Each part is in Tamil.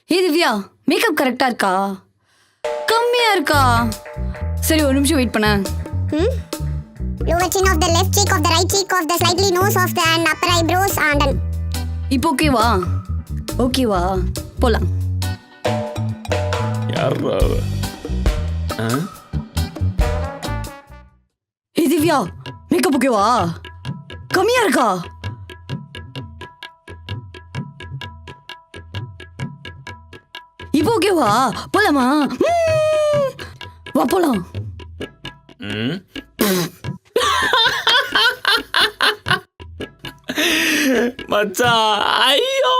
ஏ திவ்யா, மேக்கப் கரெக்டா இருக்கா? கம்மியா இருக்கா? சரி ஒரு நிமிஷம் வெயிட் பண்ண. Lower chin of the left cheek of the right cheek of the slightly nose of the and upper eyebrows and done. இப்போ ஓகேவா? ஓகேவா? போலாம். யாரா அவ? ஏ திவ்யா, மேக்கப் ஓகேவா? கம்மியா இருக்கா? இப்போ ஓகேவா? போலாமா? வா போலாம். மச்சான் ஐயோ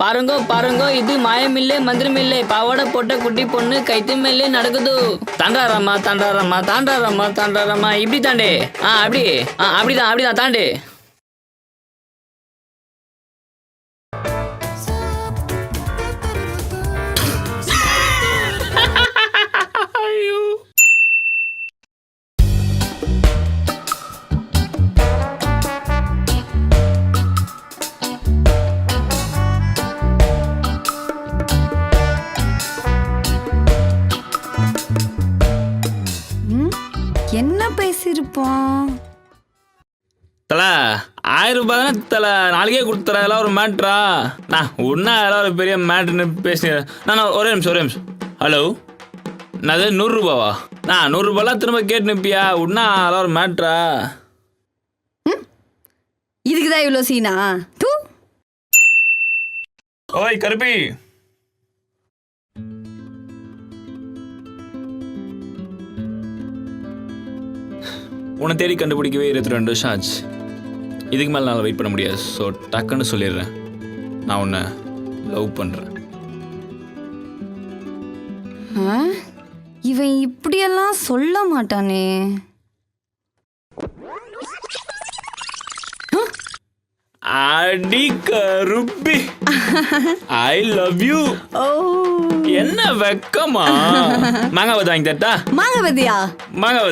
பாருங்கோ பாருங்கோ, இது மாயமில்லை மந்திரமில்லை, பாவாடை போட்ட குட்டி பொண்ணு கைத்து மேலே நடக்குது. தாண்டாரம்மா தாண்டாரம்மா தாண்டாரம்மா தாண்டாரம்மா, இப்படி தாண்டே. அப்படி அப்படிதான் தாண்டே. ஐயோ என்ன பேசியிருப்பான்? தல 1000 ரூபாய் தானே தல, நாளைக்கே கொடுத்துற. எல்லாம் ஒரு மேட்ரா? நான் ஒன்றா எல்லாம் ஒரு பெரிய மேட்ருன்னு பேசுகிறேன். நான் ஒரே நிமிஷம். ஹலோ, நான் அது 100 ரூபாவா? நான் 100 ரூபாய்லாம் திரும்ப கேட்டு நிற்பியா? ஒன்றா எல்லாம் ஒரு மேட்ரா? இதுக்குதான் இவ்வளோ சீனா? தூ. ஓய் கருப்பி, உன்னை தேடி கண்டுபிடிக்கவே 22 வருஷம் ஆச்சு. இதுக்கு மேலே நான் வெயிட் பண்ண முடியாது. ஸோ டக்குன்னு சொல்லிடுறேன், நான் உன்னை லவ் பண்ணுறேன். இவன் இப்படியெல்லாம் சொல்ல மாட்டானே. அடி கருப்பி, ஐ லவ் யூ. ஓ, என்ன வெக்கமா? மாங்காய் வாங்கி தட்டா? மாங்கவதியா? மாங்காய்